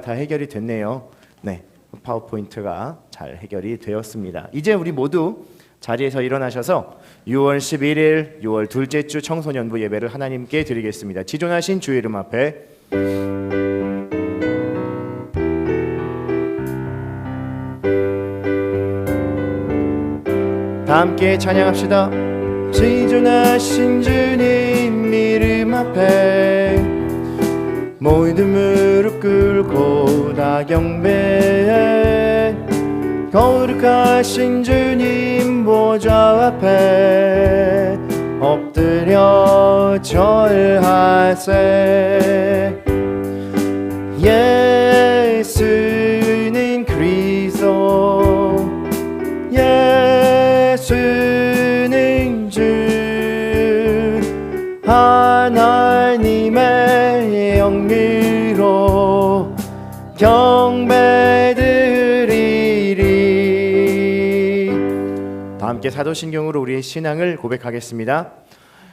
다 해결이 됐네요. 네, 파워포인트가 잘 해결이 되었습니다. 이제 우리 모두 자리에서 일어나셔서 6월 11일 6월 둘째 주 청소년부 예배를 하나님께 드리겠습니다. 지존하신 주의 이름 앞에 다 함께 찬양합시다. 지존하신 주님 이름 앞에 모두 무릎 꿇고 다 경배해. 거룩하신 주님 보좌 앞에 엎드려 절하세. 예수는 그리스도, 예수는 주, 하나님의 영미로 경배드리리. 다 함께 사도신경으로 우리의 신앙을 고백하겠습니다.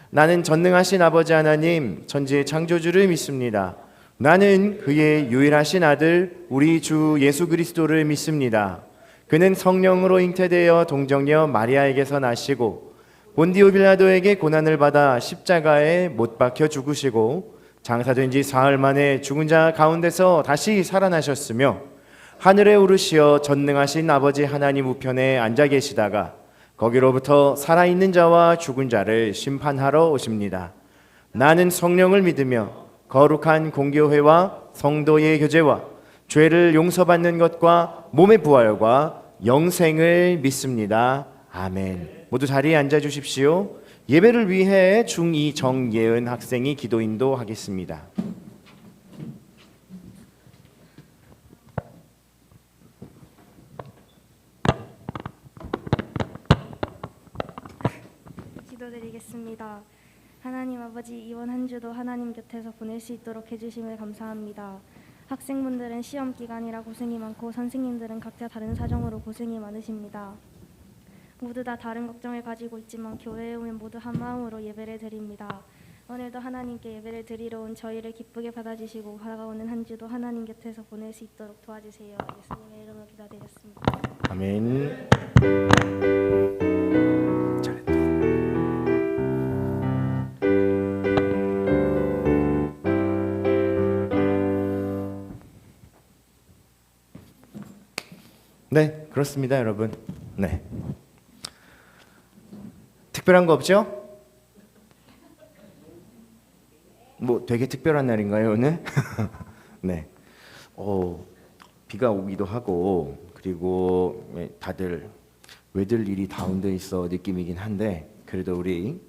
나는 전능하신 아버지 하나님 천지의 창조주를 믿습니다. 나는 그의 유일하신 아들 우리 주 예수 그리스도를 믿습니다. 그는 성령으로 잉태되어 동정녀 마리아에게서 나시고 본디오 빌라도에게 고난을 받아 십자가에 못 박혀 죽으시고 장사된 지 사흘 만에 죽은 자 가운데서 다시 살아나셨으며 하늘에 오르시어 전능하신 아버지 하나님 우편에 앉아 계시다가 거기로부터 살아있는 자와 죽은 자를 심판하러 오십니다. 나는 성령을 믿으며 거룩한 공교회와 성도의 교제와 죄를 용서받는 것과 몸의 부활과 영생을 믿습니다. 아멘. 모두 자리에 앉아 주십시오. 예배를 위해 중2 정예은 학생이 기도 인도하겠습니다. 기도드리겠습니다. 하나님 아버지, 이번 한 주도 하나님 곁에서 보낼 수 있도록 해주심을 감사합니다. 학생분들은 시험 기간이라 고생이 많고 선생님들은 각자 다른 사정으로 고생이 많으십니다. 모두 다 다른 걱정을 가지고 있지만 교회에 오면 모두 한 마음으로 예배를 드립니다. 오늘도 하나님께 예배를 드리러 온 저희를 기쁘게 받아주시고 다가오는 한 주도 하나님 곁에서 보낼 수 있도록 도와주세요. 예수님의 이름으로 기도드렸습니다. 아멘. 잘했다. 네, 그렇습니다, 여러분. 네. 특별한 거 없죠? 뭐 되게 특별한 날인가요, 오늘? 네. 비가 오기도 하고 그리고 다들 왜들 일이 다운돼 있어 느낌이긴 한데 그래도 우리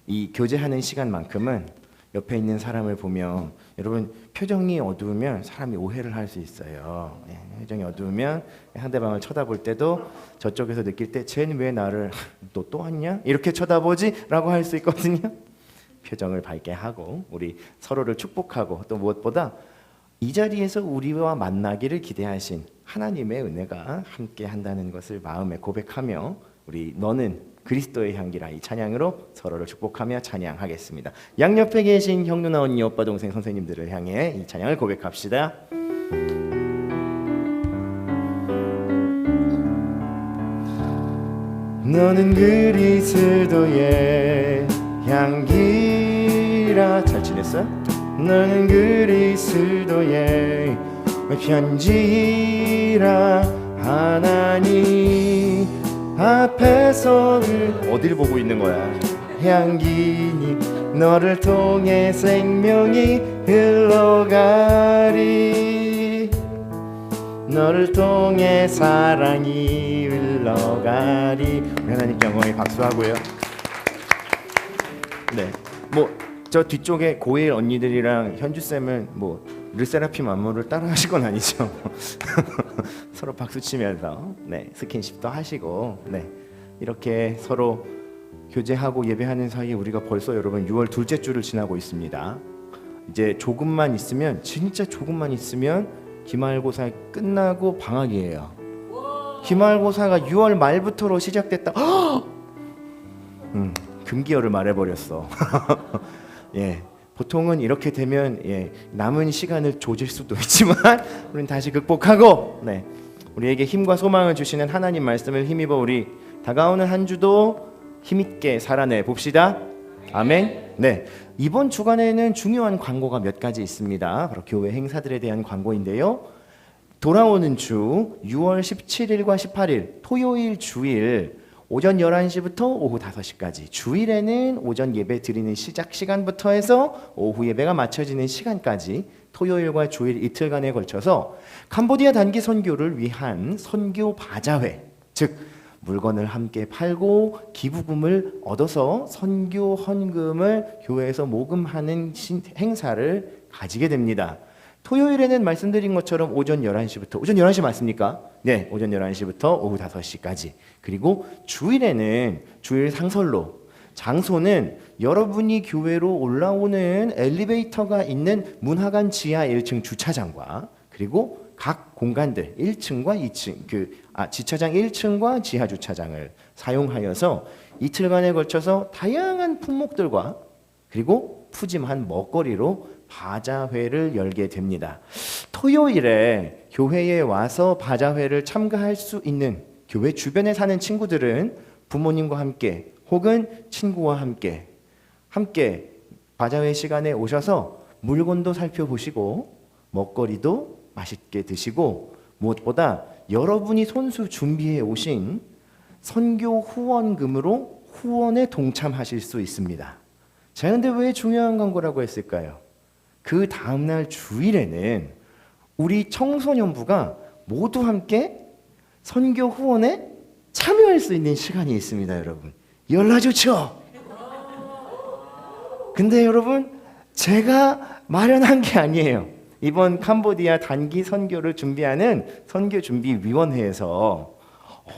이 교제하는 시간만큼은 옆에 있는 사람을 보면 여러분 표정이 어두우면 사람이 오해를 할 수 있어요. 표정이 어두우면 상대방을 쳐다볼 때도 저쪽에서 느낄 때 쟤는 왜 나를 또 왔냐? 이렇게 쳐다보지? 라고 할 수 있거든요. 표정을 밝게 하고 우리 서로를 축복하고 또 무엇보다 이 자리에서 우리와 만나기를 기대하신 하나님의 은혜가 함께 한다는 것을 마음에 고백하며 우리 너는 그리스도의 향기라 이 찬양으로 서로를 축복하며 찬양하겠습니다. 양옆에 계신 형 누나 언니 오빠 동생 선생님들을 향해 이 찬양을 고백합시다. 너는 그리스도의 향기라. 잘 지냈어요? 너는 그리스도의 편지라. 하나님 앞에서 어디를 보고 있는 거야? 향기니 너를 통해 생명이 흘러가리. 너를 통해 사랑이 흘러가리. 하나님께 영광의 박수하고요. 네, 뭐 저 뒤쪽에 고일 언니들이랑 현주 쌤은 뭐 르세라핌 안무를 따라 하실 건 아니죠? 서로 박수 치면서 네 스킨십도 하시고 네 이렇게 서로 교제하고 예배하는 사이에 우리가 벌써 여러분 6월 둘째 주를 지나고 있습니다. 이제 조금만 있으면 진짜 조금만 있으면 기말고사 끝나고 방학이에요. 기말고사가 6월 말부터로 시작됐다. 금기어를 말해버렸어. 예, 보통은 이렇게 되면 남은 시간을 조질 수도 있지만 우리는 다시 극복하고 우리에게 힘과 소망을 주시는 하나님 말씀을 힘입어 우리 다가오는 한 주도 힘있게 살아내 봅시다. 아멘. 이번 주간에는 중요한 광고가 몇 가지 있습니다. 바로 교회 행사들에 대한 광고인데요. 돌아오는 주 6월 17일과 18일 토요일 주일 오전 11시부터 오후 5시까지, 주일에는 오전 예배 드리는 시작 시간부터 해서 오후 예배가 마쳐지는 시간까지 토요일과 주일 이틀간에 걸쳐서 캄보디아 단기 선교를 위한 선교 바자회, 즉 물건을 함께 팔고 기부금을 얻어서 선교 헌금을 교회에서 모금하는 행사를 가지게 됩니다. 토요일에는 말씀드린 것처럼 오전 11시부터, 오전 11시 맞습니까? 네, 오전 11시부터 오후 5시까지. 그리고 주일에는 주일 상설로, 장소는 여러분이 교회로 올라오는 엘리베이터가 있는 문화관 지하 1층 주차장과 그리고 각 공간들 1층과 2층, 지차장 1층과 지하 주차장을 사용하여서 이틀간에 걸쳐서 다양한 품목들과 그리고 푸짐한 먹거리로 바자회를 열게 됩니다. 토요일에 교회에 와서 바자회를 참가할 수 있는 교회 주변에 사는 친구들은 부모님과 함께 혹은 친구와 함께 바자회 시간에 오셔서 물건도 살펴보시고 먹거리도 맛있게 드시고 무엇보다 여러분이 손수 준비해 오신 선교 후원금으로 후원에 동참하실 수 있습니다. 자, 근데 왜 중요한 광고라고 했을까요? 그 다음날 주일에는 우리 청소년부가 모두 함께 선교 후원에 참여할 수 있는 시간이 있습니다. 여러분, 열나 좋죠? 근데 여러분, 제가 마련한 게 아니에요. 이번 캄보디아 단기 선교를 준비하는 선교준비위원회에서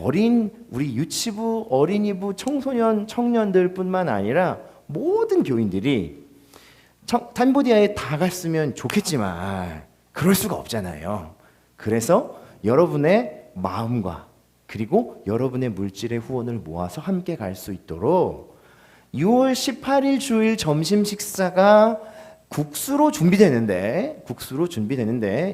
우리 유치부, 어린이부, 청소년, 청년들뿐만 아니라 모든 교인들이 캄보디아에 다 갔으면 좋겠지만 그럴 수가 없잖아요. 그래서 여러분의 마음과 그리고 여러분의 물질의 후원을 모아서 함께 갈 수 있도록 6월 18일 주일 점심 식사가 국수로 준비되는데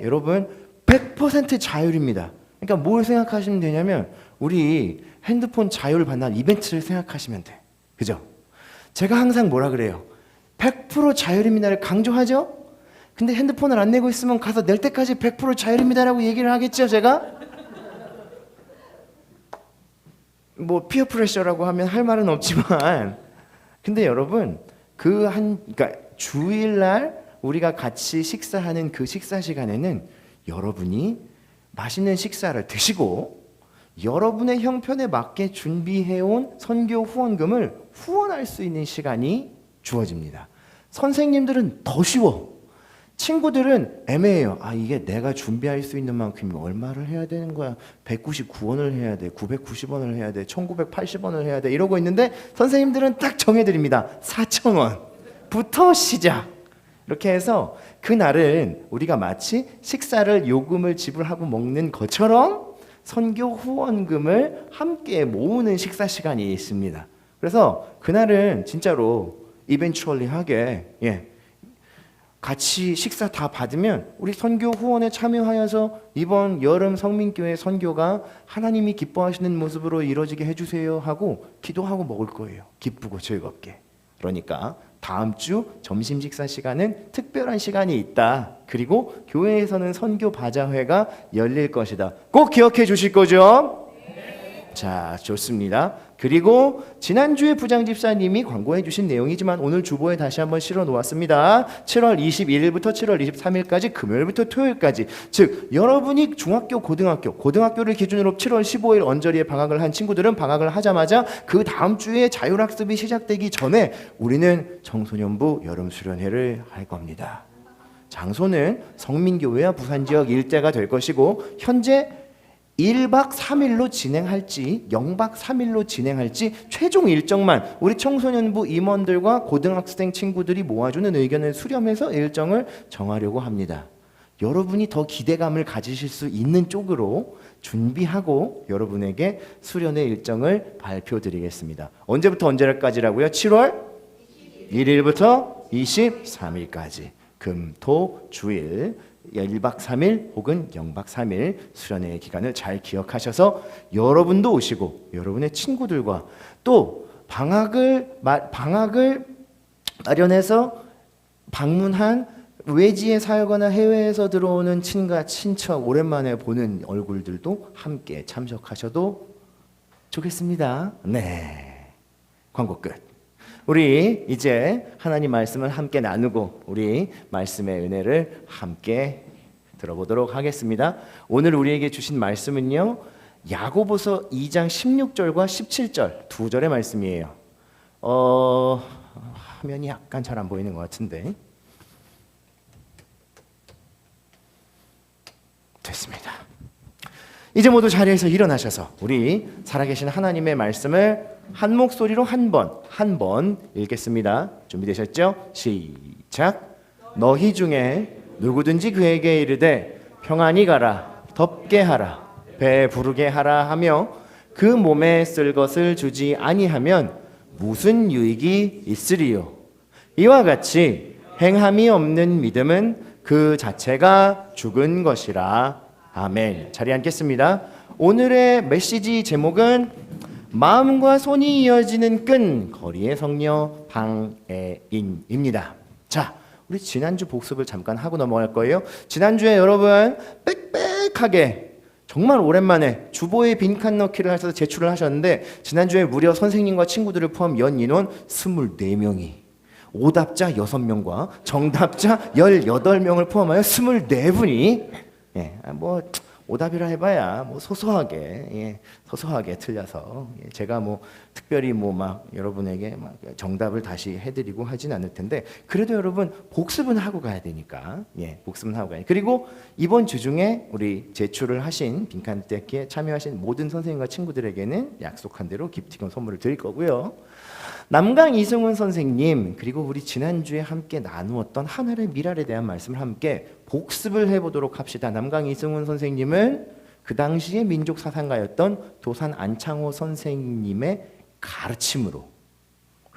여러분 100% 자율입니다. 그러니까 뭘 생각하시면 되냐면 우리 핸드폰 자율 반납 이벤트를 생각하시면 돼. 그죠? 제가 항상 뭐라 그래요? 100% 자율입니다를 강조하죠? 근데 핸드폰을 안 내고 있으면 가서 낼 때까지 100% 자율입니다라고 얘기를 하겠죠, 제가? 뭐 피어 프레셔라고 하면 할 말은 없지만 근데 여러분 그러니까 주일날 우리가 같이 식사하는 그 식사 시간에는 여러분이 맛있는 식사를 드시고 여러분의 형편에 맞게 준비해온 선교 후원금을 후원할 수 있는 시간이 주어집니다. 선생님들은 더 쉬워. 친구들은 애매해요. 이게 내가 준비할 수 있는 만큼 얼마를 해야 되는 거야? 199원을 해야 돼, 990원을 해야 돼, 1980원을 해야 돼 이러고 있는데 선생님들은 딱 정해드립니다. 4,000원부터 시작. 이렇게 해서 그날은 우리가 마치 식사를 요금을 지불하고 먹는 것처럼 선교 후원금을 함께 모으는 식사 시간이 있습니다. 그래서 그날은 진짜로 이벤츄얼리하게 같이 식사 다 받으면 우리 선교 후원에 참여하여서 이번 여름 성민교회 선교가 하나님이 기뻐하시는 모습으로 이루어지게 해주세요 하고 기도하고 먹을 거예요. 기쁘고 즐겁게. 그러니까 다음 주 점심 식사 시간은 특별한 시간이 있다. 그리고 교회에서는 선교 바자회가 열릴 것이다. 꼭 기억해 주실 거죠? 자, 좋습니다. 그리고 지난주에 부장집사님이 광고해 주신 내용이지만 오늘 주보에 다시 한번 실어 놓았습니다. 7월 21일부터 7월 23일까지 금요일부터 토요일까지, 즉 여러분이 중학교, 고등학교를 기준으로 7월 15일 언저리에 방학을 한 친구들은 방학을 하자마자 그 다음 주에 자율학습이 시작되기 전에 우리는 청소년부 여름수련회를 할 겁니다. 장소는 성민교회와 부산지역 일대가 될 것이고 현재 1박 3일로 진행할지 0박 3일로 진행할지 최종 일정만 우리 청소년부 임원들과 고등학생 친구들이 모아주는 의견을 수렴해서 일정을 정하려고 합니다. 여러분이 더 기대감을 가지실 수 있는 쪽으로 준비하고 여러분에게 수련의 일정을 발표드리겠습니다. 언제부터 언제까지라고요? 7월 1일부터 23일까지 금, 토, 주일 1박 3일 혹은 0박 3일 수련회 기간을 잘 기억하셔서 여러분도 오시고 여러분의 친구들과 또 방학을 마련해서 방문한 외지에 살거나 해외에서 들어오는 친가 친척 오랜만에 보는 얼굴들도 함께 참석하셔도 좋겠습니다. 네, 광고 끝. 우리 이제 하나님 말씀을 함께 나누고 우리 말씀의 은혜를 함께 들어보도록 하겠습니다. 오늘 우리에게 주신 말씀은요, 야고보서 2장 16절과 17절 두 절의 말씀이에요. 화면이 약간 잘 안 보이는 것 같은데 됐습니다. 이제 모두 자리에서 일어나셔서 우리 살아계신 하나님의 말씀을 한 목소리로 한 번 읽겠습니다. 준비되셨죠? 시작. 너희 중에 누구든지 그에게 이르되 평안히 가라, 덥게 하라, 배 부르게 하라 하며 그 몸에 쓸 것을 주지 아니하면 무슨 유익이 있으리요? 이와 같이 행함이 없는 믿음은 그 자체가 죽은 것이라. 아멘. 자리에 앉겠습니다. 오늘의 메시지 제목은 마음과 손이 이어지는 끈, 거리의 성녀 방애인입니다. 자, 우리 지난주 복습을 잠깐 하고 넘어갈 거예요. 지난주에 여러분 빽빽하게 정말 오랜만에 주보에 빈칸 넣기를 하셔서 제출을 하셨는데, 지난주에 무려 선생님과 친구들을 포함 연 인원 24명이 오답자 6명과 정답자 18명을 포함하여 24분이 뭐 오답이라 해봐야 뭐 소소하게 틀려서 제가 뭐 특별히 뭐 막 여러분에게 막 정답을 다시 해드리고 하진 않을 텐데, 그래도 여러분 복습은 하고 가야 되니까 복습은 하고 가야. 그리고 이번 주 중에 우리 제출을 하신 빈칸 떼기에 참여하신 모든 선생님과 친구들에게는 약속한 대로 기프티콘 선물을 드릴 거고요. 남강 이승훈 선생님, 그리고 우리 지난주에 함께 나누었던 하늘의 미랄에 대한 말씀을 함께 복습을 해보도록 합시다. 남강 이승훈 선생님은 그 당시에 민족 사상가였던 도산 안창호 선생님의 가르침으로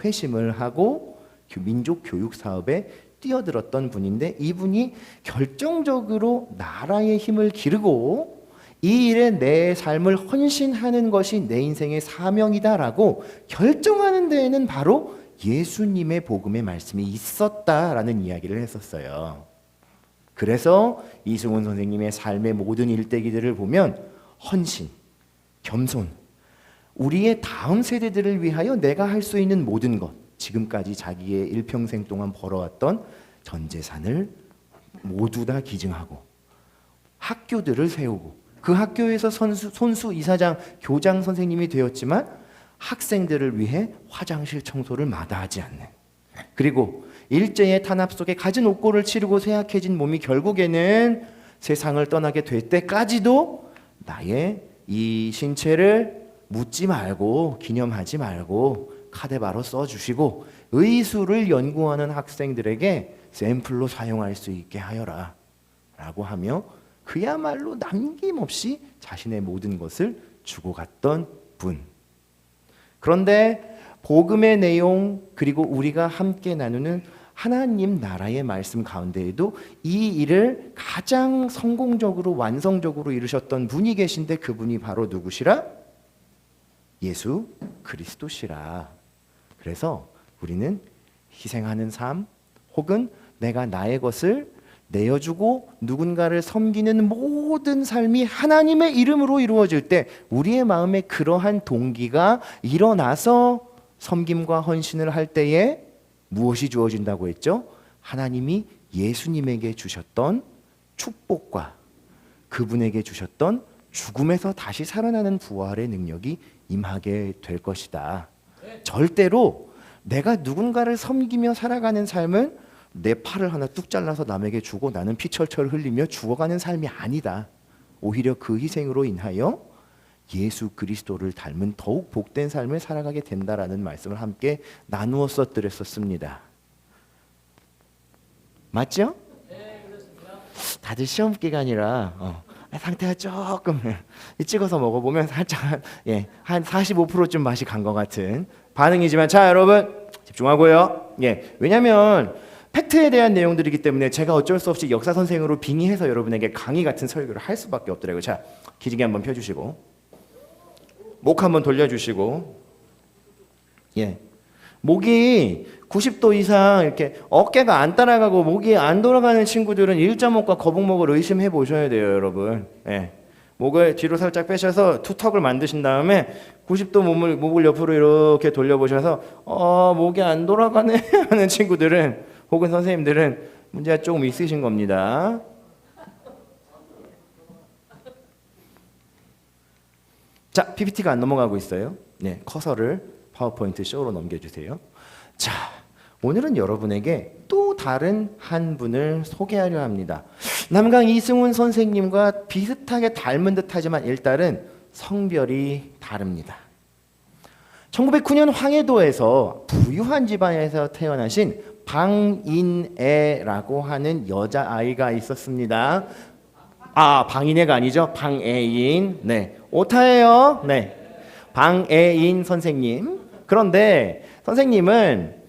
회심을 하고 민족 교육 사업에 뛰어들었던 분인데, 이분이 결정적으로 나라의 힘을 기르고 이 일에 내 삶을 헌신하는 것이 내 인생의 사명이다라고 결정하는 데에는 바로 예수님의 복음의 말씀이 있었다라는 이야기를 했었어요. 그래서 이승훈 선생님의 삶의 모든 일대기들을 보면 헌신, 겸손, 우리의 다음 세대들을 위하여 내가 할 수 있는 모든 것, 지금까지 자기의 일평생 동안 벌어왔던 전 재산을 모두 다 기증하고 학교들을 세우고, 그 학교에서 손수, 이사장, 교장 선생님이 되었지만 학생들을 위해 화장실 청소를 마다하지 않는, 그리고 일제의 탄압 속에 갖은 옥고를 치르고 쇠약해진 몸이 결국에는 세상을 떠나게 될 때까지도 나의 이 신체를 묻지 말고 기념하지 말고 카데바로 써주시고 의술을 연구하는 학생들에게 샘플로 사용할 수 있게 하여라 라고 하며 그야말로 남김없이 자신의 모든 것을 주고 갔던 분. 그런데 복음의 내용, 그리고 우리가 함께 나누는 하나님 나라의 말씀 가운데에도 이 일을 가장 성공적으로 완성적으로 이루셨던 분이 계신데, 그분이 바로 누구시라? 예수 그리스도시라. 그래서 우리는 희생하는 삶, 혹은 내가 나의 것을 내어주고 누군가를 섬기는 모든 삶이 하나님의 이름으로 이루어질 때 우리의 마음에 그러한 동기가 일어나서 섬김과 헌신을 할 때에 무엇이 주어진다고 했죠? 하나님이 예수님에게 주셨던 축복과 그분에게 주셨던 죽음에서 다시 살아나는 부활의 능력이 임하게 될 것이다. 절대로 내가 누군가를 섬기며 살아가는 삶은 내 팔을 하나 뚝 잘라서 남에게 주고 나는 피철철 흘리며 죽어가는 삶이 아니다. 오히려 그 희생으로 인하여 예수 그리스도를 닮은 더욱 복된 삶을 살아가게 된다라는 말씀을 함께 나누어서 드렸었습니다. 맞죠? 네, 그렇습니다. 다들 시험 기간이라 상태가 조금 찍어서 먹어보면 살짝 한 45%쯤 맛이 간 것 같은 반응이지만, 자 여러분 집중하고요. 예, 왜냐하면 팩트에 대한 내용들이기 때문에 제가 어쩔 수 없이 역사 선생으로 빙의해서 여러분에게 강의 같은 설교를 할 수밖에 없더라고요. 자, 기지개 한번 펴주시고, 목 한번 돌려주시고, 예, 목이 90도 이상 이렇게 어깨가 안 따라가고 목이 안 돌아가는 친구들은 1.5과 거북목을 의심해 보셔야 돼요, 여러분. 예. 목을 뒤로 살짝 빼셔서 투턱을 만드신 다음에 90도 목을 옆으로 이렇게 돌려보셔서 목이 안 돌아가네 하는 친구들은 혹은 선생님들은 문제가 조금 있으신 겁니다. 자, PPT가 안 넘어가고 있어요. 네, 커서를 파워포인트 쇼로 넘겨주세요. 자, 오늘은 여러분에게 또 다른 한 분을 소개하려 합니다. 남강 이승훈 선생님과 비슷하게 닮은 듯하지만 일단은 성별이 다릅니다. 1909년 황해도에서 부유한 집안에서 태어나신 방인애라고 하는 여자아이가 있었습니다. 아, 방인애가 아니죠. 방애인. 네, 오타예요. 네, 방애인 선생님. 그런데 선생님은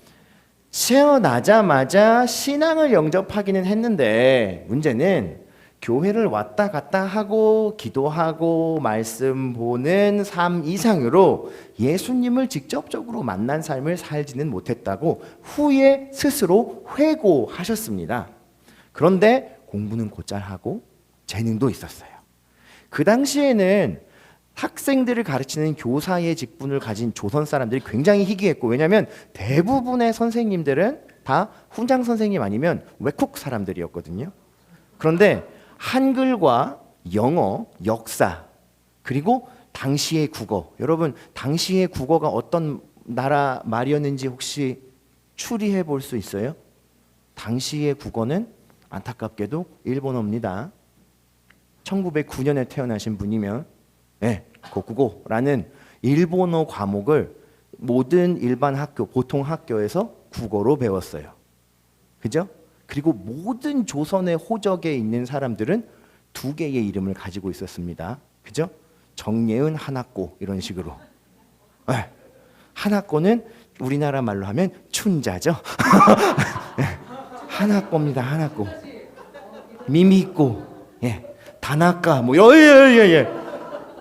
태어나자마자 신앙을 영접하기는 했는데 문제는 교회를 왔다 갔다 하고 기도하고 말씀 보는 삶 이상으로 예수님을 직접적으로 만난 삶을 살지는 못했다고 후에 스스로 회고하셨습니다. 그런데 공부는 곧잘 하고 재능도 있었어요. 그 당시에는 학생들을 가르치는 교사의 직분을 가진 조선 사람들이 굉장히 희귀했고, 왜냐하면 대부분의 선생님들은 다 훈장 선생님 아니면 외국 사람들이었거든요. 그런데 한글과 영어, 역사, 그리고 당시의 국어, 여러분 당시의 국어가 어떤 나라 말이었는지 혹시 추리해 볼 수 있어요? 당시의 국어는 안타깝게도 일본어입니다. 1909년에 태어나신 분이면 네, 고국어라는 일본어 과목을 모든 일반 학교, 보통 학교에서 국어로 배웠어요. 그죠? 그리고 모든 조선의 호적에 있는 사람들은 두 개의 이름을 가지고 있었습니다. 그죠? 정예은, 하나꼬 이런 식으로. 네. 하나꼬는 우리나라 말로 하면 춘자죠. 네. 하나꼬입니다. 하나꼬. 미미꼬. 예. 다나카 뭐 예.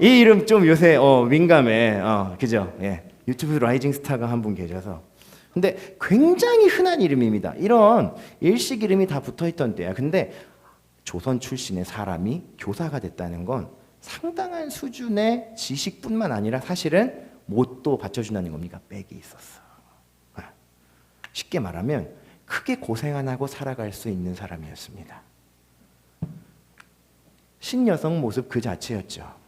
이 이름 좀 요새 민감해. 그죠? 예. 유튜브 라이징 스타가 한 분 계셔서. 근데 굉장히 흔한 이름입니다. 이런 일식 이름이 다 붙어있던 때야. 근데 조선 출신의 사람이 교사가 됐다는 건 상당한 수준의 지식뿐만 아니라 사실은 못도 받쳐준다는 겁니까? 백이 있었어. 쉽게 말하면 크게 고생 안 하고 살아갈 수 있는 사람이었습니다. 신여성 모습 그 자체였죠.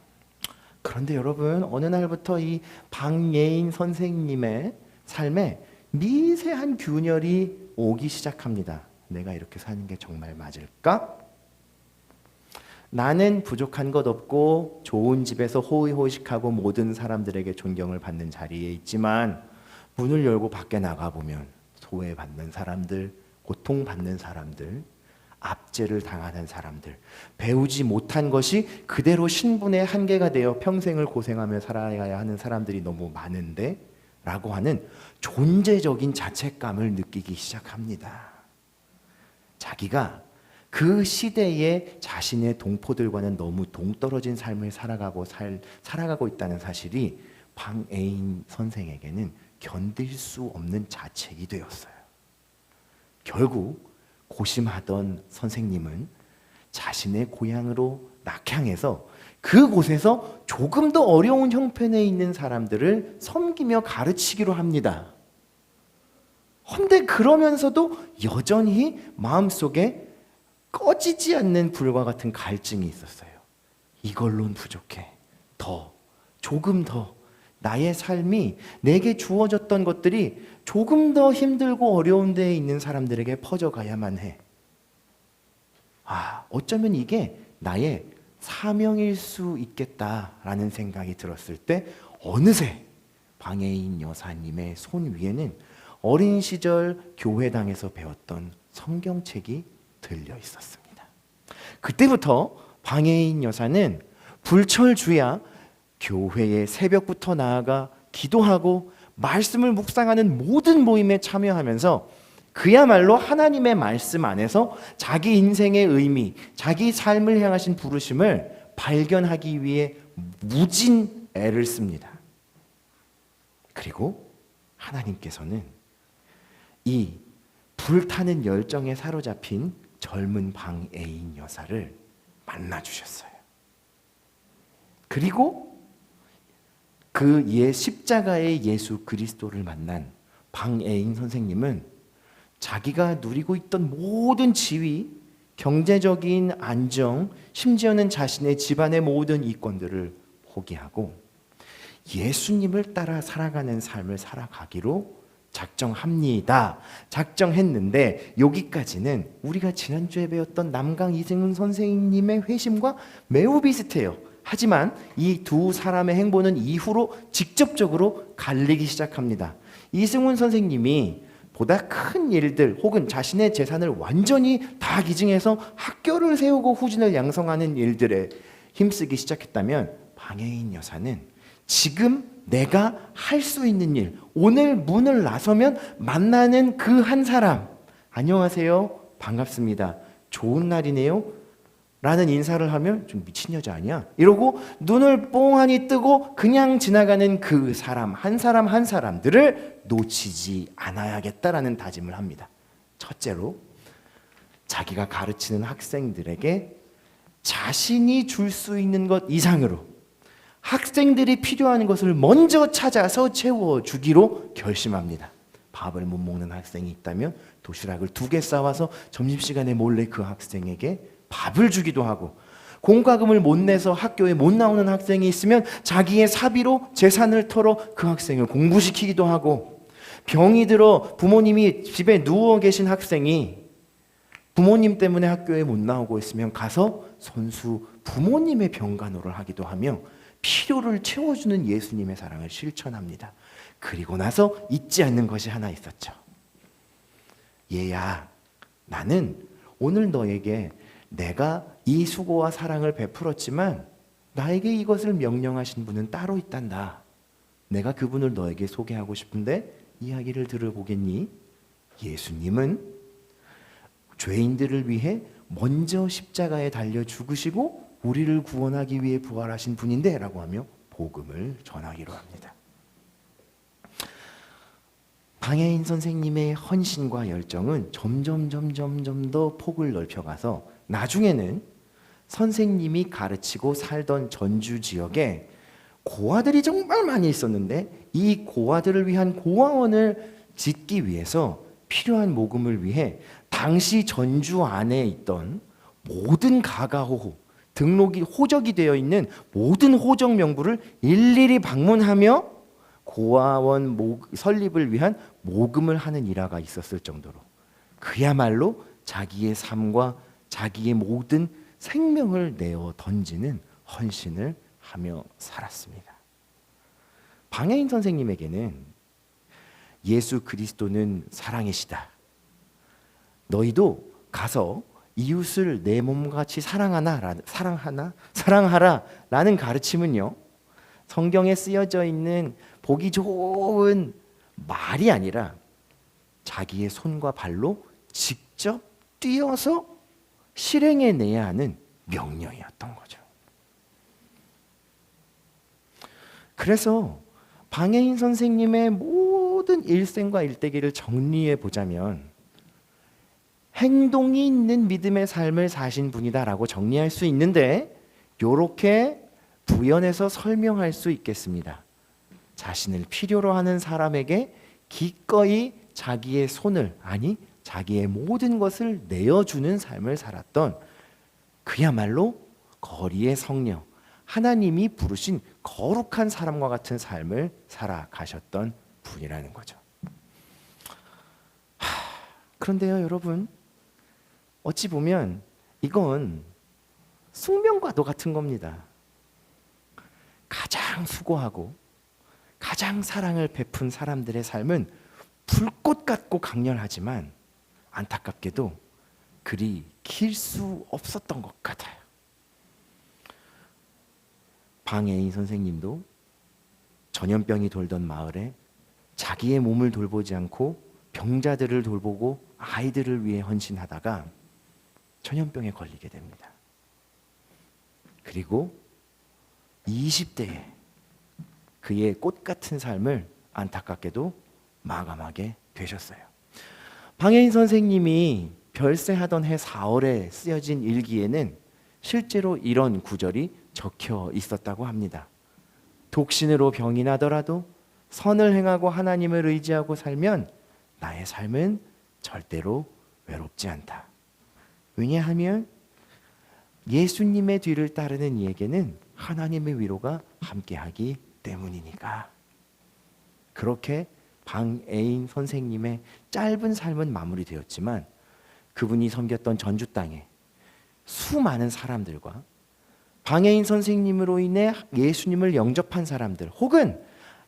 그런데 여러분, 어느 날부터 이 방예인 선생님의 삶에 미세한 균열이 오기 시작합니다. 내가 이렇게 사는 게 정말 맞을까? 나는 부족한 것 없고 좋은 집에서 호의호식하고 모든 사람들에게 존경을 받는 자리에 있지만 문을 열고 밖에 나가보면 소외받는 사람들, 고통받는 사람들, 압제를 당하는 사람들, 배우지 못한 것이 그대로 신분의 한계가 되어 평생을 고생하며 살아야 하는 사람들이 너무 많은데 라고 하는 존재적인 자책감을 느끼기 시작합니다. 자기가 그 시대의 자신의 동포들과는 너무 동떨어진 삶을 살아가고 있다는 사실이 방애인 선생에게는 견딜 수 없는 자책이 되었어요. 결국 고심하던 선생님은 자신의 고향으로 낙향해서 그곳에서 조금 더 어려운 형편에 있는 사람들을 섬기며 가르치기로 합니다. 근데 그러면서도 여전히 마음속에 꺼지지 않는 불과 같은 갈증이 있었어요. 이걸론 부족해. 조금 더 나의 삶이 내게 주어졌던 것들이 조금 더 힘들고 어려운 데에 있는 사람들에게 퍼져가야만 해. 어쩌면 이게 나의 사명일 수 있겠다라는 생각이 들었을 때 어느새 방예인 여사님의 손 위에는 어린 시절 교회당에서 배웠던 성경책이 들려 있었습니다. 그때부터 방예인 여사는 불철주야 교회에 새벽부터 나아가 기도하고 말씀을 묵상하는 모든 모임에 참여하면서 그야말로 하나님의 말씀 안에서 자기 인생의 의미, 자기 삶을 향하신 부르심을 발견하기 위해 무진 애를 씁니다. 그리고 하나님께서는 이 불타는 열정에 사로잡힌 젊은 방애인 여사를 만나주셨어요. 그리고 그 십자가의 예수 그리스도를 만난 방애인 선생님은 자기가 누리고 있던 모든 지위, 경제적인 안정, 심지어는 자신의 집안의 모든 이권들을 포기하고 예수님을 따라 살아가는 삶을 살아가기로 작정했는데 여기까지는 우리가 지난주에 배웠던 남강 이승훈 선생님의 회심과 매우 비슷해요. 하지만 이 두 사람의 행보는 이후로 직접적으로 갈리기 시작합니다. 이승훈 선생님이 보다 큰 일들 혹은 자신의 재산을 완전히 다 기증해서 학교를 세우고 후진을 양성하는 일들에 힘쓰기 시작했다면 방해인 여사는 지금 내가 할 수 있는 일, 오늘 문을 나서면 만나는 그 한 사람, 안녕하세요, 반갑습니다, 좋은 날이네요 라는 인사를 하면 좀 미친 여자 아니야? 이러고 눈을 뽕하니 뜨고 그냥 지나가는 그 사람 한 사람들을 놓치지 않아야겠다라는 다짐을 합니다. 첫째로 자기가 가르치는 학생들에게 자신이 줄 수 있는 것 이상으로 학생들이 필요한 것을 먼저 찾아서 채워주기로 결심합니다. 밥을 못 먹는 학생이 있다면 도시락을 2개 싸와서 점심시간에 몰래 그 학생에게 밥을 주기도 하고, 공과금을 못 내서 학교에 못 나오는 학생이 있으면 자기의 사비로 재산을 털어 그 학생을 공부시키기도 하고, 병이 들어 부모님이 집에 누워 계신 학생이 부모님 때문에 학교에 못 나오고 있으면 가서 손수 부모님의 병간호를 하기도 하며 필요를 채워주는 예수님의 사랑을 실천합니다. 그리고 나서 잊지 않는 것이 하나 있었죠. 얘야, 나는 오늘 너에게 내가 이 수고와 사랑을 베풀었지만 나에게 이것을 명령하신 분은 따로 있단다. 내가 그분을 너에게 소개하고 싶은데 이야기를 들어보겠니? 예수님은 죄인들을 위해 먼저 십자가에 달려 죽으시고 우리를 구원하기 위해 부활하신 분인데 라고 하며 복음을 전하기로 합니다. 방해인 선생님의 헌신과 열정은 점점 더 폭을 넓혀가서 나중에는 선생님이 가르치고 살던 전주 지역에 고아들이 정말 많이 있었는데 이 고아들을 위한 고아원을 짓기 위해서 필요한 모금을 위해 당시 전주 안에 있던 모든 가가호, 등록이 호적이 되어 있는 모든 호적 명부를 일일이 방문하며 고아원 설립을 위한 모금을 하는 일화가 있었을 정도로 그야말로 자기의 삶과 자기의 모든 생명을 내어 던지는 헌신을 하며 살았습니다. 방해인 선생님에게는 예수 그리스도는 사랑이시다, 너희도 가서 이웃을 내 몸같이 사랑하라 라는 가르침은요, 성경에 쓰여져 있는 보기 좋은 말이 아니라 자기의 손과 발로 직접 뛰어서 실행해내야 하는 명령이었던 거죠. 그래서 방해인 선생님의 모든 일생과 일대기를 정리해 보자면 행동이 있는 믿음의 삶을 사신 분이다라고 정리할 수 있는데, 이렇게 부연해서 설명할 수 있겠습니다. 자신을 필요로 하는 사람에게 기꺼이 자기의 손을, 아니 자기의 모든 것을 내어주는 삶을 살았던, 그야말로 거리의 성령, 하나님이 부르신 거룩한 사람과 같은 삶을 살아가셨던 분이라는 거죠. 그런데요 여러분, 어찌 보면 이건 숙명과도 같은 겁니다. 가장 수고하고 가장 사랑을 베푼 사람들의 삶은 불꽃 같고 강렬하지만 안타깝게도 그리 길 수 없었던 것 같아요. 방해인 선생님도 전염병이 돌던 마을에 자기의 몸을 돌보지 않고 병자들을 돌보고 아이들을 위해 헌신하다가 전염병에 걸리게 됩니다. 그리고 20대에 그의 꽃 같은 삶을 안타깝게도 마감하게 되셨어요. 방해인 선생님이 별세하던 해 4월에 쓰여진 일기에는 실제로 이런 구절이 적혀 있었다고 합니다. 독신으로 병이 나더라도 선을 행하고 하나님을 의지하고 살면 나의 삶은 절대로 외롭지 않다. 왜냐하면 예수님의 뒤를 따르는 이에게는 하나님의 위로가 함께하기 때문이니까. 그렇게 방애인 선생님의 짧은 삶은 마무리되었지만 그분이 섬겼던 전주 땅에 수많은 사람들과 방해인 선생님으로 인해 예수님을 영접한 사람들, 혹은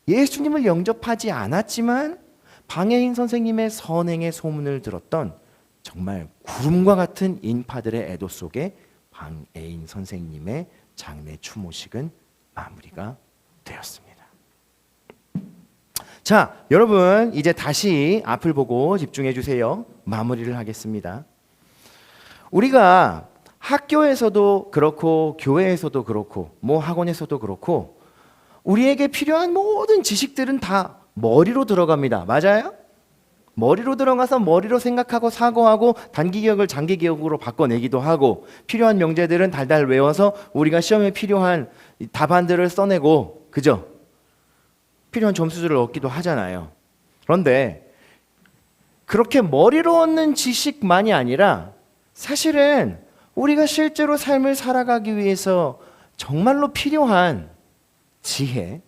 예수님을 영접하지 않았지만 방해인 선생님의 선행의 소문을 들었던 정말 구름과 같은 인파들의 애도 속에 방애인 선생님의 장례 추모식은 마무리가 되었습니다. 자, 여러분 이제 다시 앞을 보고 집중해 주세요. 마무리를 하겠습니다. 우리가 학교에서도 그렇고 교회에서도 그렇고 뭐 학원에서도 그렇고 우리에게 필요한 모든 지식들은 다 머리로 들어갑니다. 맞아요? 머리로 들어가서 머리로 생각하고 사고하고 단기 기억을 장기 기억으로 바꿔내기도 하고 필요한 명제들은 달달 외워서 우리가 시험에 필요한 답안들을 써내고, 그죠? 필요한 점수들을 얻기도 하잖아요. 그런데 그렇게 머리로 얻는 지식만이 아니라 사실은 우리가 실제로 삶을 살아가기 위해서 정말로 필요한 지혜,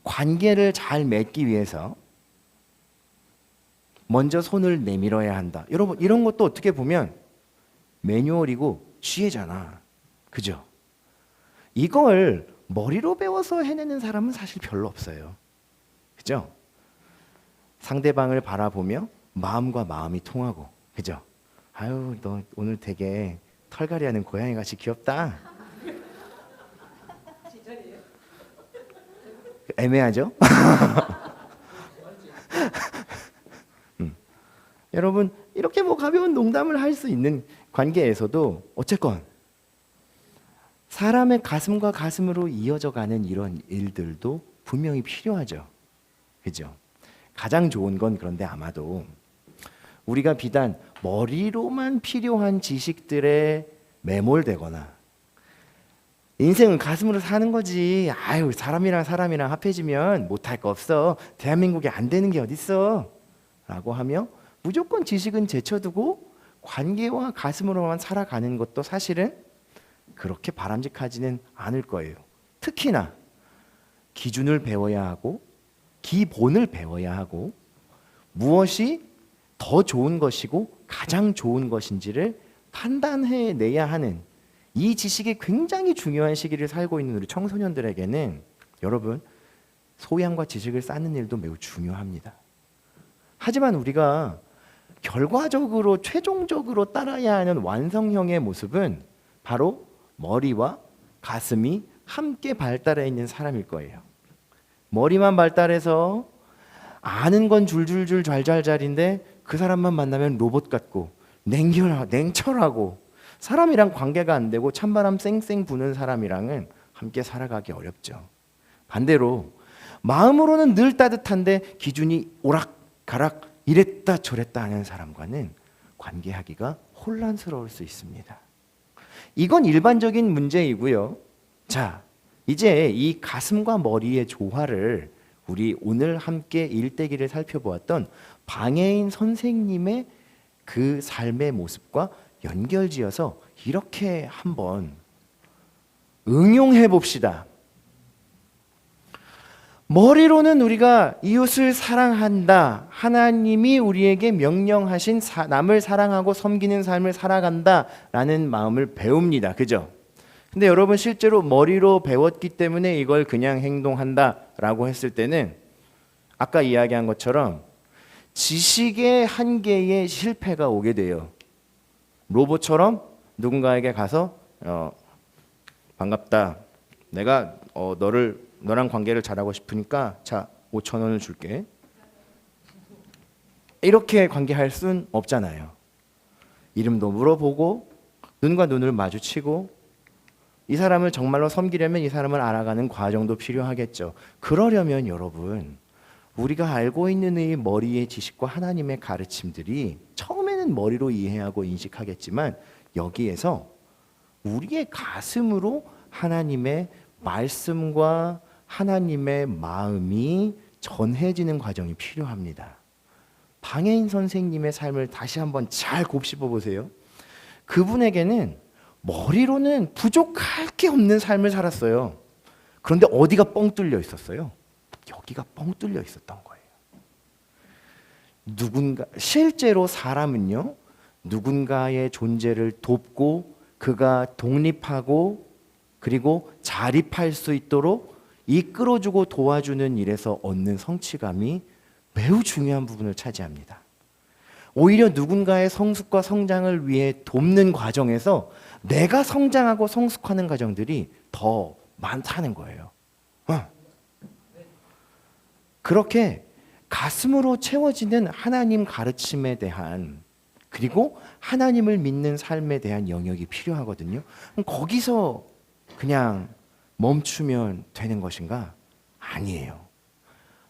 관계를 잘 맺기 위해서 먼저 손을 내밀어야 한다. 여러분 이런 것도 어떻게 보면 매뉴얼이고 지혜잖아. 그죠? 이걸 머리로 배워서 해내는 사람은 사실 별로 없어요. 그죠? 상대방을 바라보며 마음과 마음이 통하고, 그죠? 아유, 너 오늘 되게 털갈이하는 고양이같이 귀엽다. 애매하죠? 여러분 이렇게 뭐 가벼운 농담을 할 수 있는 관계에서도 어쨌건 사람의 가슴과 가슴으로 이어져 가는 이런 일들도 분명히 필요하죠. 그죠? 가장 좋은 건 그런데 아마도 우리가 비단 머리로만 필요한 지식들에 매몰되거나 인생은 가슴으로 사는 거지. 아유, 사람이랑 합해지면 못할 거 없어. 대한민국에 안 되는 게 어딨어. 라고 하며 무조건 지식은 제쳐두고 관계와 가슴으로만 살아가는 것도 사실은 그렇게 바람직하지는 않을 거예요. 특히나 기준을 배워야 하고 기본을 배워야 하고 무엇이 더 좋은 것이고 가장 좋은 것인지를 판단해내야 하는 이 지식이 굉장히 중요한 시기를 살고 있는 우리 청소년들에게는 여러분 소양과 지식을 쌓는 일도 매우 중요합니다. 하지만 우리가 결과적으로 최종적으로 따라야 하는 완성형의 모습은 바로 머리와 가슴이 함께 발달해 있는 사람일 거예요. 머리만 발달해서 아는 건 줄줄줄 잘잘잘인데 그 사람만 만나면 로봇 같고 냉철하고 사람이랑 관계가 안 되고 찬바람 쌩쌩 부는 사람이랑은 함께 살아가기 어렵죠. 반대로 마음으로는 늘 따뜻한데 기준이 오락가락 이랬다 저랬다 하는 사람과는 관계하기가 혼란스러울 수 있습니다. 이건 일반적인 문제이고요. 자, 이제 이 가슴과 머리의 조화를 우리 오늘 함께 일대기를 살펴보았던 방해인 선생님의 그 삶의 모습과 연결지어서 이렇게 한번 응용해 봅시다. 머리로는 우리가 이웃을 사랑한다. 하나님이 우리에게 명령하신 남을 사랑하고 섬기는 삶을 살아간다라는 마음을 배웁니다. 그죠? 근데 여러분 실제로 머리로 배웠기 때문에 이걸 그냥 행동한다라고 했을 때는 아까 이야기한 것처럼 지식의 한계에 실패가 오게 돼요. 로봇처럼 누군가에게 가서 반갑다. 내가 너랑 관계를 잘하고 싶으니까 자 5,000원을 줄게. 이렇게 관계할 순 없잖아요. 이름도 물어보고 눈과 눈을 마주치고 이 사람을 정말로 섬기려면 이 사람을 알아가는 과정도 필요하겠죠. 그러려면 여러분, 우리가 알고 있는 이 머리의 지식과 하나님의 가르침들이 처음에는 머리로 이해하고 인식하겠지만 여기에서 우리의 가슴으로 하나님의 말씀과 하나님의 마음이 전해지는 과정이 필요합니다. 방해인 선생님의 삶을 다시 한번 잘 곱씹어 보세요. 그분에게는 머리로는 부족할 게 없는 삶을 살았어요. 그런데 어디가 뻥 뚫려 있었어요? 여기가 뻥 뚫려 있었던 거예요. 실제로 사람은요, 누군가의 존재를 돕고 그가 독립하고 그리고 자립할 수 있도록 이끌어주고 도와주는 일에서 얻는 성취감이 매우 중요한 부분을 차지합니다. 오히려 누군가의 성숙과 성장을 위해 돕는 과정에서 내가 성장하고 성숙하는 과정들이 더 많다는 거예요. 그렇게 가슴으로 채워지는 하나님 가르침에 대한 그리고 하나님을 믿는 삶에 대한 영역이 필요하거든요. 그럼 거기서 그냥 멈추면 되는 것인가? 아니에요.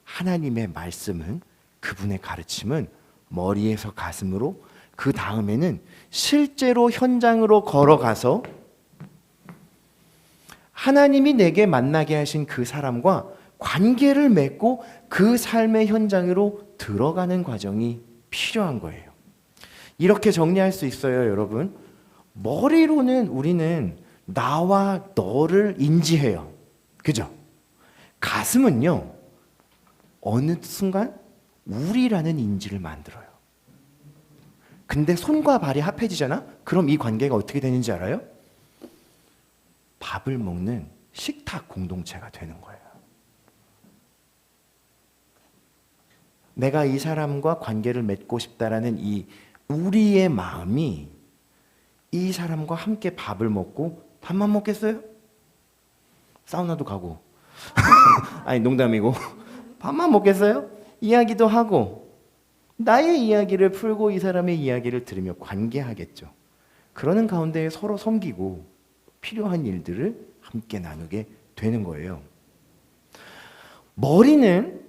하나님의 말씀은, 그분의 가르침은 머리에서 가슴으로, 그 다음에는 실제로 현장으로 걸어가서 하나님이 내게 만나게 하신 그 사람과 관계를 맺고 그 삶의 현장으로 들어가는 과정이 필요한 거예요. 이렇게 정리할 수 있어요, 여러분. 머리로는 우리는 나와 너를 인지해요. 그죠? 가슴은요, 어느 순간 우리라는 인지를 만들어요. 근데 손과 발이 합해지잖아? 그럼 이 관계가 어떻게 되는지 알아요? 밥을 먹는 식탁 공동체가 되는 거예요. 내가 이 사람과 관계를 맺고 싶다라는 이 우리의 마음이 이 사람과 함께 밥을 먹고 밥만 먹겠어요? 사우나도 가고 아니 농담이고 밥만 먹겠어요? 이야기도 하고 나의 이야기를 풀고 이 사람의 이야기를 들으며 관계하겠죠. 그러는 가운데 서로 섬기고 필요한 일들을 함께 나누게 되는 거예요. 머리는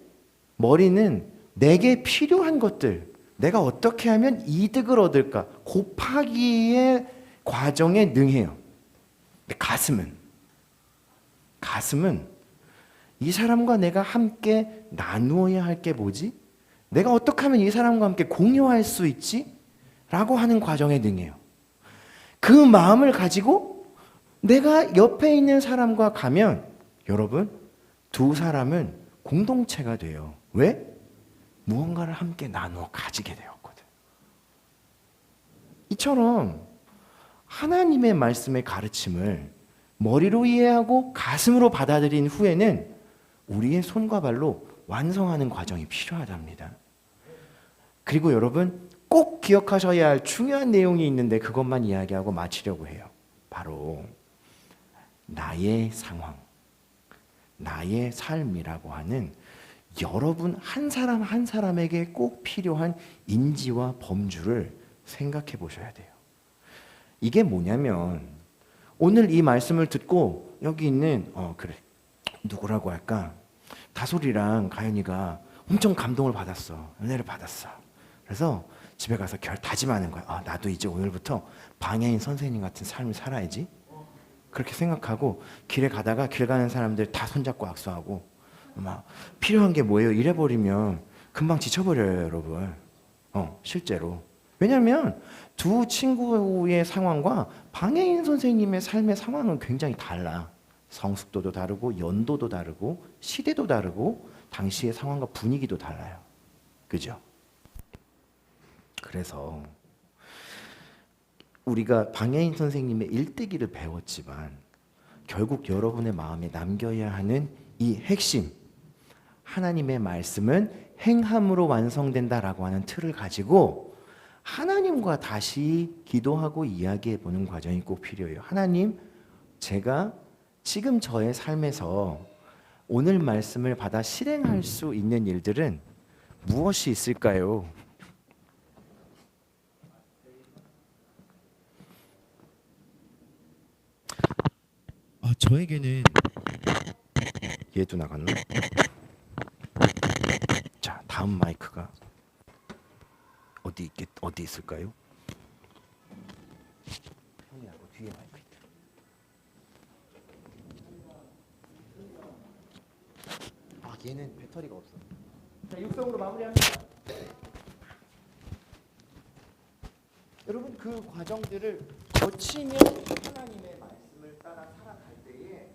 내게 필요한 것들, 내가 어떻게 하면 이득을 얻을까 곱하기의 과정에 능해요. 근데 가슴은 이 사람과 내가 함께 나누어야 할 게 뭐지? 내가 어떻게 하면 이 사람과 함께 공유할 수 있지? 라고 하는 과정에 능해요. 그 마음을 가지고 내가 옆에 있는 사람과 가면 여러분, 두 사람은 공동체가 돼요. 왜? 무언가를 함께 나누어 가지게 되었거든. 이처럼 하나님의 말씀의 가르침을 머리로 이해하고 가슴으로 받아들인 후에는 우리의 손과 발로 완성하는 과정이 필요하답니다. 그리고 여러분, 꼭 기억하셔야 할 중요한 내용이 있는데 그것만 이야기하고 마치려고 해요. 바로 나의 상황, 나의 삶이라고 하는 여러분 한 사람 한 사람에게 꼭 필요한 인지와 범주를 생각해 보셔야 돼요. 이게 뭐냐면 오늘 이 말씀을 듣고 여기 있는 그래 누구라고 할까? 다솔이랑 가연이가 엄청 감동을 받았어. 은혜를 받았어. 그래서 집에 가서 다짐하는 거야. 나도 이제 오늘부터 방해인 선생님 같은 삶을 살아야지. 그렇게 생각하고 길에 가다가 길 가는 사람들 다 손잡고 악수하고 막 필요한 게 뭐예요? 이래버리면 금방 지쳐버려요, 여러분. 실제로. 왜냐하면 두 친구의 상황과 방해인 선생님의 삶의 상황은 굉장히 달라. 성숙도도 다르고 연도도 다르고 시대도 다르고 당시의 상황과 분위기도 달라요. 그죠? 그래서 우리가 방해인 선생님의 일대기를 배웠지만 결국 여러분의 마음에 남겨야 하는 이 핵심, 하나님의 말씀은 행함으로 완성된다라고 하는 틀을 가지고 하나님과 다시 기도하고 이야기해 보는 과정이 꼭 필요해요. 하나님, 제가 지금 저의 삶에서 오늘 말씀을 받아 실행할 수 있는 일들은 무엇이 있을까요? 저에게는 얘도 나갔나? 자, 다음 마이크가 어디 있을까요? 형이하고 뒤에 마이크 있다. 얘는 배터리가 없어. 자, 육성으로 마무리합니다. 여러분, 그 과정들을 거치며 하나님의 말씀을 따라 살아갈 때에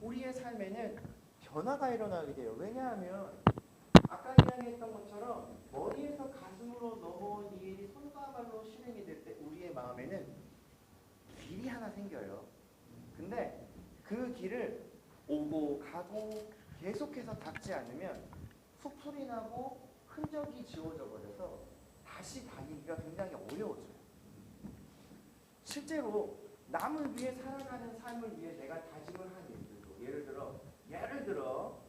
우리의 삶에는 변화가 일어나게 돼요. 왜냐하면 아까 이야기했던 것처럼 머리에서 가슴으로 넘어온 이 일이 손과 발로 실행이 될 때 우리의 마음에는 길이 하나 생겨요. 근데 그 길을 오고 가고 계속해서 닦지 않으면 수풀이 나고 흔적이 지워져 버려서 다시 다니기가 굉장히 어려워져요. 실제로 남을 위해 살아가는 삶을 위해 내가 다짐을 한 일들도 예를 들어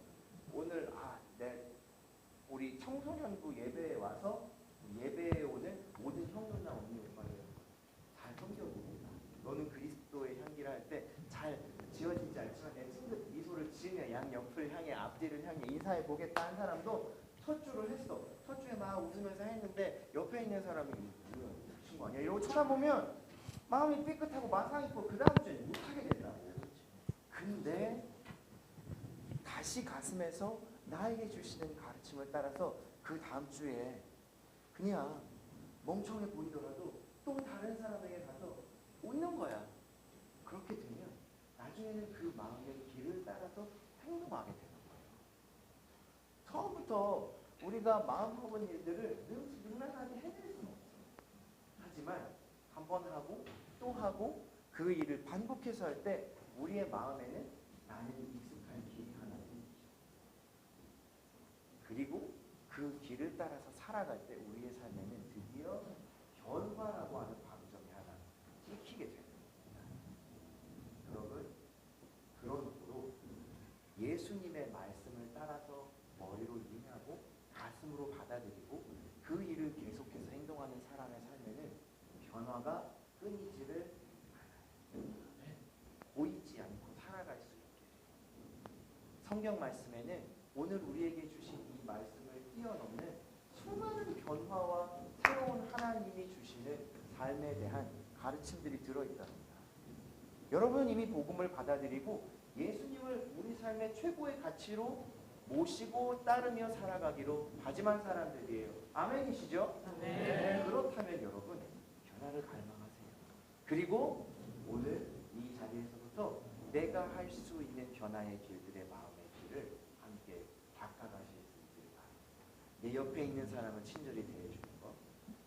오늘 우리 청소년부 예배에 와서 예배에 오는 모든 형 누나 언니 오빠들 잘 섬겨보겠다. 너는 그리스도의 향기를 할 때 잘 지어지지 않지만 내 친구 미소를 지으며 양 옆을 향해 앞뒤를 향해 인사해 보겠다 한 사람도 첫 주를 했어. 첫 주에 막 웃으면서 했는데 옆에 있는 사람이 뭐야 친구 아니야 이러고 쳐다보면 마음이 삐끗하고 마상 있고 그 다음 주에 못하게 된다고. 근데 다시 가슴에서 나에게 주시는 가르침을 따라서 그 다음 주에 그냥 멍청해 보이더라도 또 다른 사람에게 가서 웃는 거야. 그렇게 되면 나중에는 그 마음의 길을 따라서 행동하게 되는 거예요. 처음부터 우리가 마음먹은 일들을 능란하게 해낼 수는 없어요. 하지만 한 번 하고 또 하고 그 일을 반복해서 할 때 우리의 마음에는 나는 익숙한 길이 하나 생기죠. 그리고 그 길을 따라서 살아갈 때 우리의 삶에는 드디어 변화라고 하는 방점이 하나 찍히게 됩니다. 여러분, 그러므로 예수님의 말씀을 따라서 머리로 이해하고 가슴으로 받아들이고 그 일을 계속해서 행동하는 사람의 삶에는 변화가 끊이지를 않아요. 보이지 않고 살아갈 수 있게 돼요. 성경 말씀에는 오늘 우리에게 주신 이 말씀을 뛰어넘는 수많은 변화와 새로운 하나님이 주시는 삶에 대한 가르침들이 들어있답니다. 여러분 이미 복음을 받아들이고 예수님을 우리 삶의 최고의 가치로 모시고 따르며 살아가기로 다짐한 사람들이에요. 아멘이시죠? 네. 그렇다면 여러분 변화를 갈망하세요. 그리고 오늘 이 자리에서부터 내가 할 수 있는 변화의 길들의 마음의 길을 함께 닦아가실 수 있기를 바랍니다. 내 옆에 있는 사람을 친절히 대해주는 것,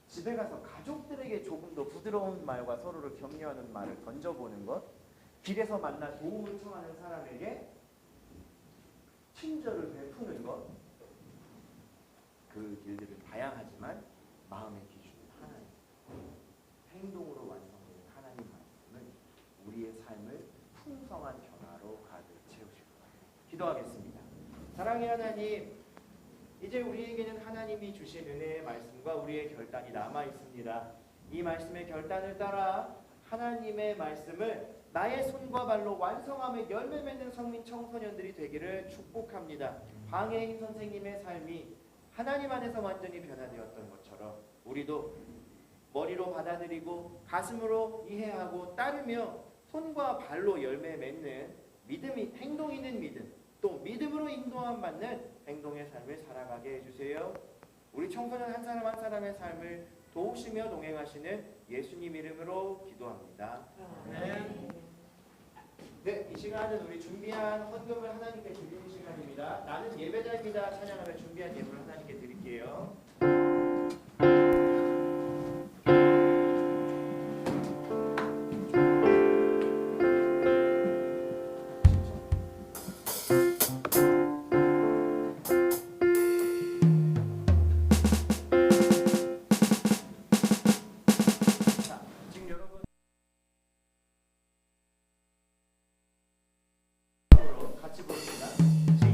집에 가서 가족들에게 조금 더 부드러운 말과 서로를 격려하는 말을 던져보는 것, 길에서 만나 도움을 청하는 사람에게 친절을 베푸는 것, 그 길들은 다양하지만 마음의 기준은 하나님, 행동으로 완성되는 하나님 말씀은 우리의 삶을 풍성한 변화로 가득 채우실 거예요. 기도하겠습니다. 사랑의 하나님, 이제 우리에게는 하나님이 주신 은혜의 말씀과 우리의 결단이 남아 있습니다. 이 말씀의 결단을 따라 하나님의 말씀을 나의 손과 발로 완성하며 열매 맺는 성민 청소년들이 되기를 축복합니다. 방혜인 선생님의 삶이 하나님 안에서 완전히 변화되었던 것처럼 우리도 머리로 받아들이고 가슴으로 이해하고 따르며 손과 발로 열매 맺는 믿음이 행동 있는 믿음, 또 믿음으로 인도함 받는 행동의 삶을 살아가게 해주세요. 우리 청소년 한 사람 한 사람의 삶을 도우시며 동행하시는 예수님 이름으로 기도합니다. 네, 이 시간은 우리 준비한 헌금을 하나님께 드리는 시간입니다. 나는 예배자입니다. 찬양하며 준비한 예물을 하나님께 드릴게요. 같이 보겠습니다.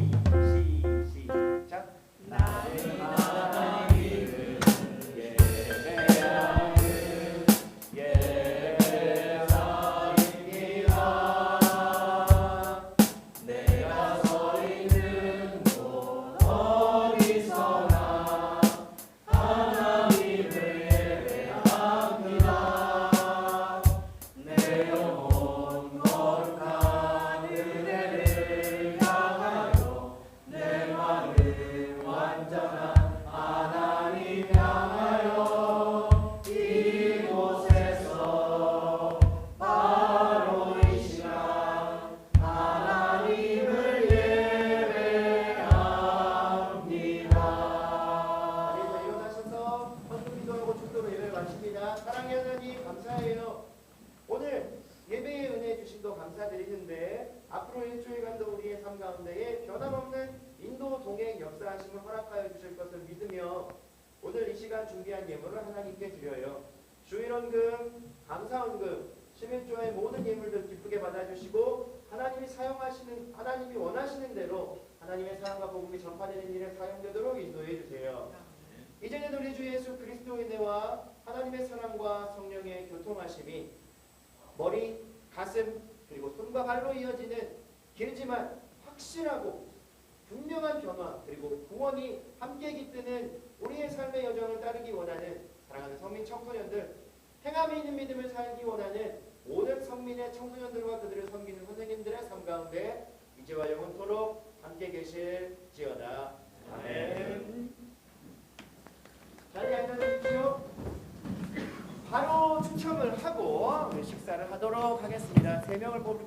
있는데 앞으로 일주일간도 우리의 삶 가운데에 변함없는 인도 동행 역사하심을 허락하여 주실 것을 믿으며 오늘 이 시간 준비한 예물을 하나님께 드려요. 주일원금, 감사원금, 11조의 모든 예물들 기쁘게 받아주시고 하나님이 원하시는 대로 하나님의 사랑과 복음이 전파되는 일에 사용되도록 인도해 주세요. 이제는 우리 주 예수 그리스도의 은혜와 하나님의 사랑과 성령의 교통하심이 머리, 가슴, 그리고 손과 발로 이어지는 길지만 확실하고 분명한 변화 그리고 구원이 함께 깃드는 우리의 삶의 여정을 따르기 원하는 사랑하는 성민 청소년들, 행함이 있는 믿음을 살기 원하는 모든 성민의 청소년들과 그들을 섬기는 선생님들의 삶 가운데 이제와 영원토록 함께 계실지어다. 아멘. 자리에 앉아주십시오. 바로 추첨을 하고 우리 식사를 하도록 하겠습니다. 3명을 뽑을게요.